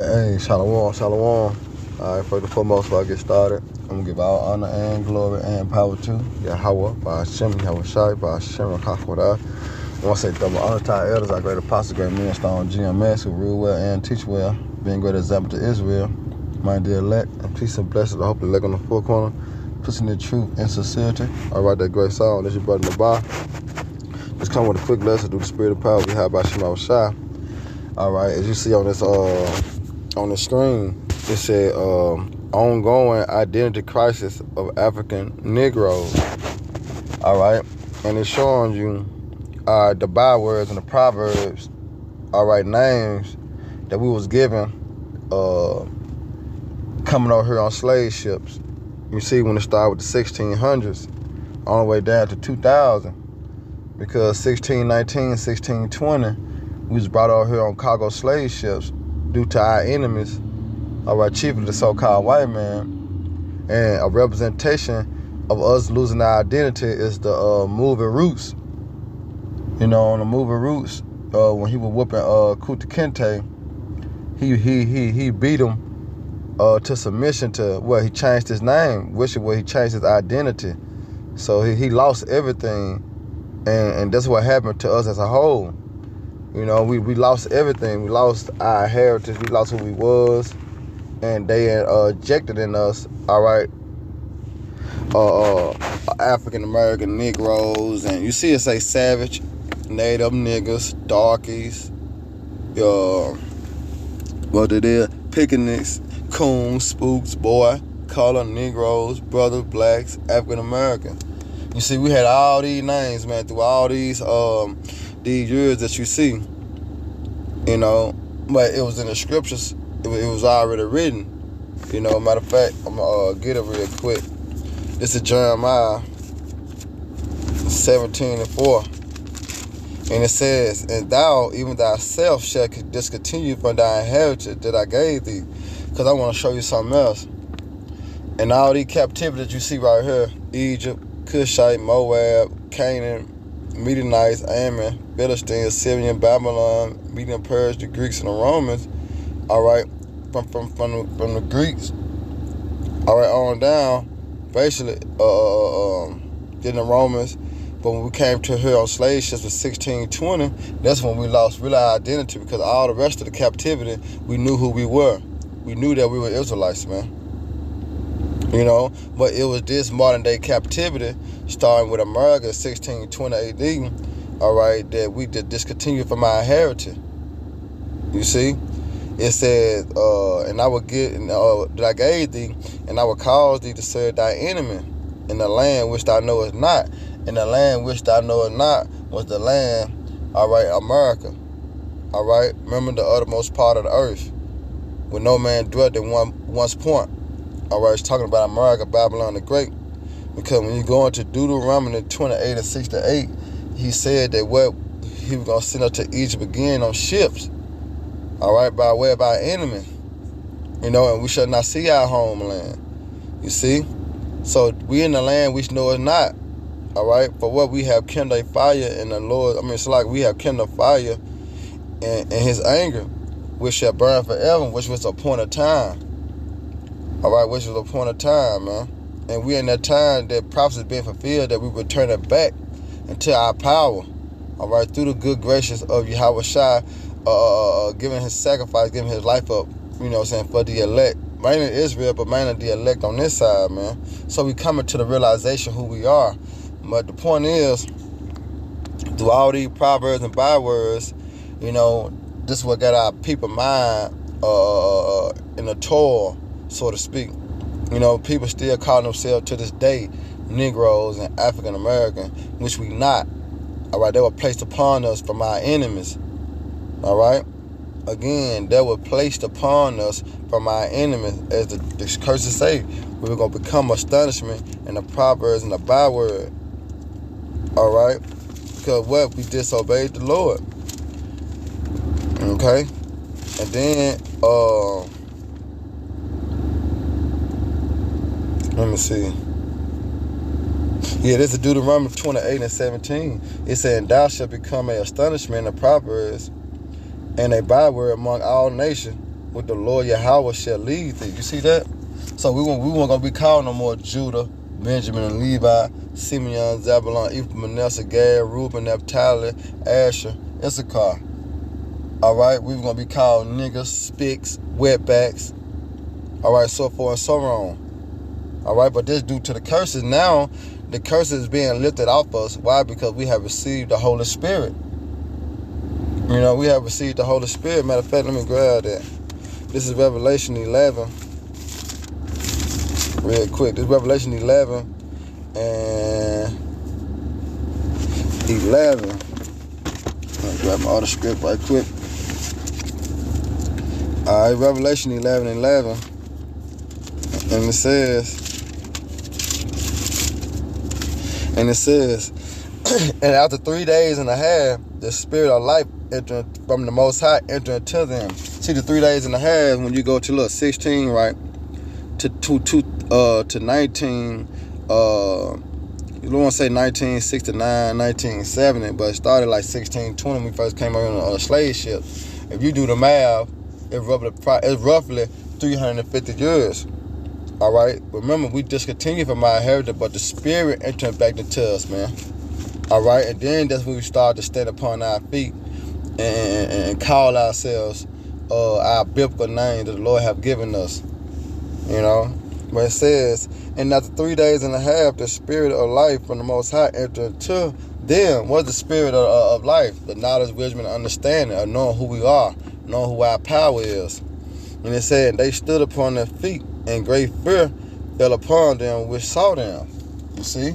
Hey, shalom, shalom. All right, first and foremost, before I get started, I'm going to give all honor and glory and power to Yahweh, by Hashem, Yahweh Shai, by Hashem, Rakakwada. I want to say double honor to our elders, our great apostles, great men, stone GMS, who rule well and teach well, being great example to Israel, my dear elect, and peace and blessings. I hope the elect on the four corner, pushing the truth and sincerity. All right, that great song, this your brother Nabai. Just come with a quick lesson through the spirit of power we have by Hashem, Yahweh Shai. All right, as you see on this, on the screen, it said ongoing identity crisis of African Negroes. All right, and it's showing you the bywords and the proverbs. All right, names that we was given coming over here on slave ships. You see, when it started with the 1600s, all the way down to 2000, because 1619, 1620, we was brought over here on cargo slave ships due to our enemies, all right, chiefly the so-called white man. And a representation of us losing our identity is the moving roots. You know, on the moving roots, when he was whooping Kuta Kinte, he beat him to submission to he changed his name, which is where he changed his identity. So he lost everything, and that's what happened to us as a whole. You know, we lost everything. We lost our heritage. We lost who we was. And they injected in us, all right, African-American Negroes. And you see it say savage, native niggas, darkies, what it is, picnics, coons, spooks, boy, color, Negroes, brothers, blacks, African-American. You see, we had all these names, man, through all these years that you see, you know, but it was in the scriptures. It was already written, you know. Matter of fact, I'm gonna get it real quick. This is Jeremiah 17:4, and it says, "And thou, even thyself, shall discontinue from thy heritage that I gave thee," because I want to show you something else. And all these captivity that you see right here: Egypt, Cushite, Moab, Canaan, Midianites, Ammon, Philistine, Assyrian, Babylon, Median, Persia, the Greeks, and the Romans. All right, from the Greeks, all right, on down, basically, then the Romans. But when we came to here on slave ships in 1620, that's when we lost real identity, because all the rest of the captivity, we knew who we were. We knew that we were Israelites, man. You know, but it was this modern day captivity, starting with America, 1620 AD, all right, that we did discontinue from our heritage. You see? It says, and I will get, that I gave thee, and I will cause thee to serve thy enemy in the land which thou knowest not. And the land which thou knowest not was the land, all right, America. All right, remember the uttermost part of the earth, where no man dwelt in one's point. All right, it's talking about America, Babylon the Great. Because when you go into Deuteronomy 28 and 68, he said that what he was going to send us to Egypt again on ships, all right, by way of our enemy, you know, and we shall not see our homeland, you see? So we in the land which know it not, all right? For what we have kindled a fire in the Lord, it's like we have kindled fire in his anger, which shall burn forever, which was a point of time, all right, which was a point of time, man. And we in that time that prophecy being fulfilled, that we return it back into our power, all right, through the good gracious of Yahweh Shai, giving his sacrifice, giving his life up, you know what I'm saying, for the elect. Mainly Israel, but mainly the elect on this side, man. So we coming to the realization who we are. But the point is, through all these proverbs and bywords, you know, this is what got our people mind in a toil, so to speak. You know, people still call themselves to this day Negroes and African American, which we not. All right, they were placed upon us from our enemies. All right, again, that were placed upon us from our enemies, as the curses say. We were gonna become astonishment in the proverbs and the byword. All right, because what, we disobeyed the Lord. Okay, and then let me see. Yeah, this is Deuteronomy 28 and 17. It said, "Thou shalt become a astonishment in the proverbs and a byword among all nations, with the Lord Yahweh shall lead thee. You see that? So we weren't going to be called no more Judah, Benjamin, and Levi, Simeon, Zebulun, Ephraim, Manasseh, Gad, Reuben, Naphtali, Asher, Issachar. All right? We were going to be called niggas, spicks, wetbacks. All right? So forth and so on. All right? But this due to the curses. Now, the curses is being lifted off us. Why? Because we have received the Holy Spirit. You know, we have received the Holy Spirit. Matter of fact, let me grab that. This is Revelation 11. Real quick. This is Revelation 11 and 11. I'll grab my other script right quick. All right, Revelation 11 and 11. And it says, and after 3 days and a half, the Spirit of life entered from the Most High entered into them. See, the 3 days and a half, when you go to look 16, right, to 19, you don't want to say 1969, 1970, but it started like 1620 when we first came on a slave ship. If you do the math, it's roughly 350 years. All right? Remember, we discontinued from our heritage, but the Spirit entered back into us, man. All right? And then that's when we started to stand upon our feet and call ourselves our biblical name that the Lord have given us. You know? But it says, and after 3 days and a half, the Spirit of life from the Most High entered into them. What's the Spirit of life? The knowledge, wisdom, and understanding of knowing who we are, knowing who our power is. And it said, they stood upon their feet, and great fear fell upon them which saw them. You see?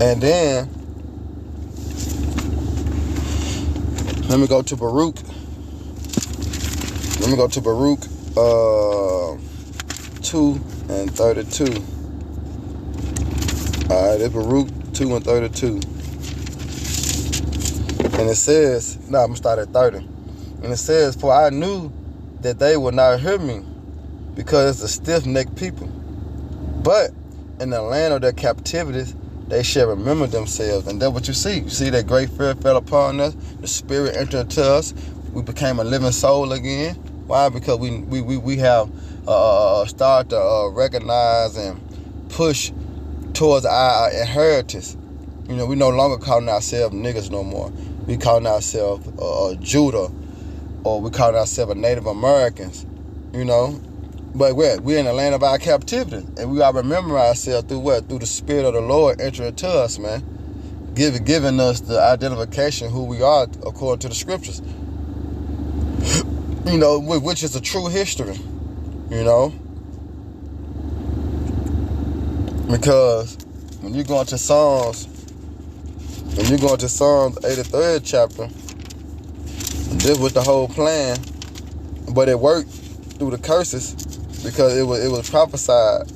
And then, let me go to Baruch. Let me go to Baruch 2 and 32. Alright, it's Baruch 2 and 32. And it says, I'm going to start at 30. And it says, for I knew that they would not hear me, because it's a stiff-necked people. But in the land of their captivities, they shall remember themselves. And that's what you see. You see that great fear fell upon us. The Spirit entered into us. We became a living soul again. Why? Because we have started to recognize and push towards our inheritance. You know, we no longer calling ourselves niggas no more. We calling ourselves Judah, or we calling ourselves Native Americans. You know, but we're in the land of our captivity, and we gotta remember ourselves through what? Through the Spirit of the Lord entering into us, man, giving us the identification who we are according to the Scriptures. You know, which is a true history. You know, because when you go into Psalms 83rd chapter, this was the whole plan, but it worked through the curses because it was prophesied,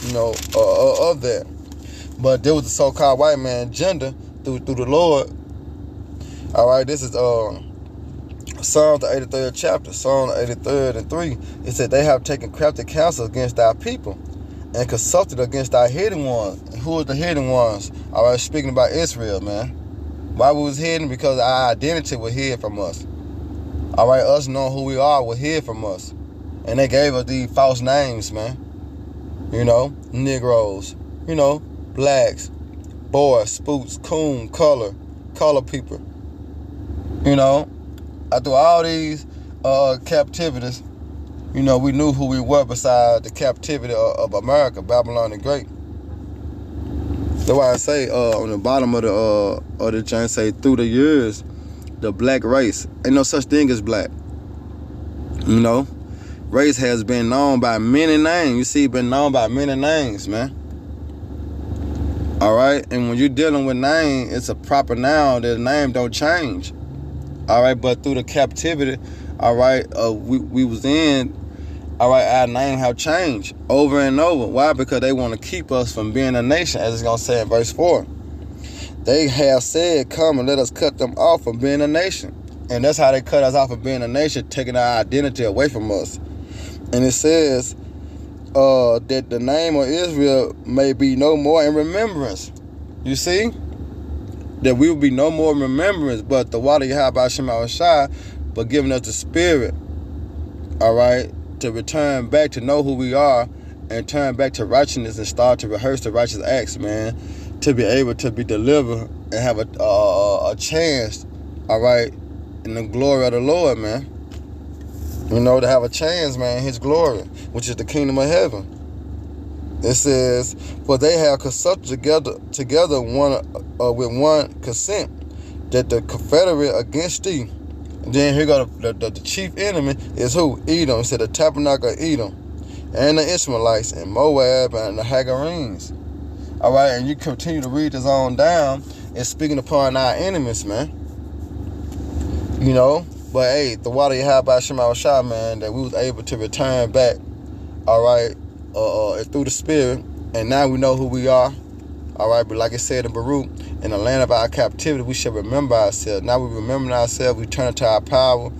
you know, of that. But there was the so-called white man agenda through the Lord. All right, this is Psalm the 83rd chapter, Psalm the 83rd and 3. It said, they have taken crafty counsel against our people and consulted against our hidden ones. And who are the hidden ones? All right, speaking about Israel, man. Why we was hidden? Because our identity was hid from us. All right, us knowing who we are was hid from us. And they gave us these false names, man. You know, Negroes, you know, blacks, boys, spooks, coon, color people. You know, after all these captivities, you know, we knew who we were beside the captivity of America, Babylon the Great. That's why I say on the bottom of the chain, say through the years, the black race. Ain't no such thing as black. You know, race has been known by many names. You see, been known by many names, man. All right, and when you're dealing with name, it's a proper noun. The name don't change. All right, but through the captivity, all right, we was in. All right, our name have changed over and over. Why? Because they want to keep us from being a nation, as it's going to say in verse 4. They have said, come and let us cut them off from being a nation. And that's how they cut us off from being a nation, taking our identity away from us. And it says that the name of Israel may be no more in remembrance. You see? That we will be no more in remembrance, but the water Yahweh Shema Shai, but giving us the Spirit. all right, to return back to know who we are and turn back to righteousness and start to rehearse the righteous acts, man, to be able to be delivered and have a chance, all right, in the glory of the Lord, man. You know, to have a chance, man, in his glory, which is the kingdom of heaven. It says, for they have consulted together one with one consent, that the confederate against thee. And then here go the chief enemy is who? Edom. It said the tabernacle of Edom, and the Ishmaelites, and Moab, and the Hagarenes. All right, and you continue to read this on down, and speaking upon our enemies, man. You know, but hey, the water you have by Shema Shah, man, that we was able to return back, all right, through the Spirit, and now we know who we are, all right. But like it said in Baruch, in the land of our captivity, we should remember ourselves. Now we remember ourselves, we turn to our power,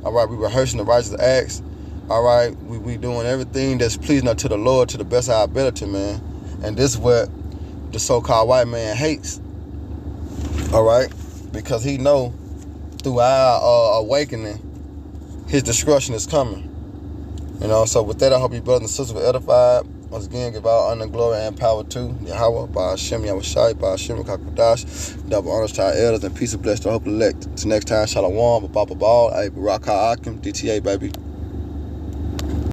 all right. We rehearsing the righteous acts, all right. We doing everything that's pleasing unto the Lord to the best of our ability, man. And this is what the so-called white man hates, all right, because he know through our awakening, his destruction is coming. You know, so with that, I hope you brothers and sisters were edified. Once again, give all honor, glory, and power to Yahweh, by Hashem, Yahweh Shai, by Hashem, Kakadash. Double honors to our elders and peace and blessings to hope elect. Till next time, Shalom, Baba Ball, Barak HaAkim, DTA, baby.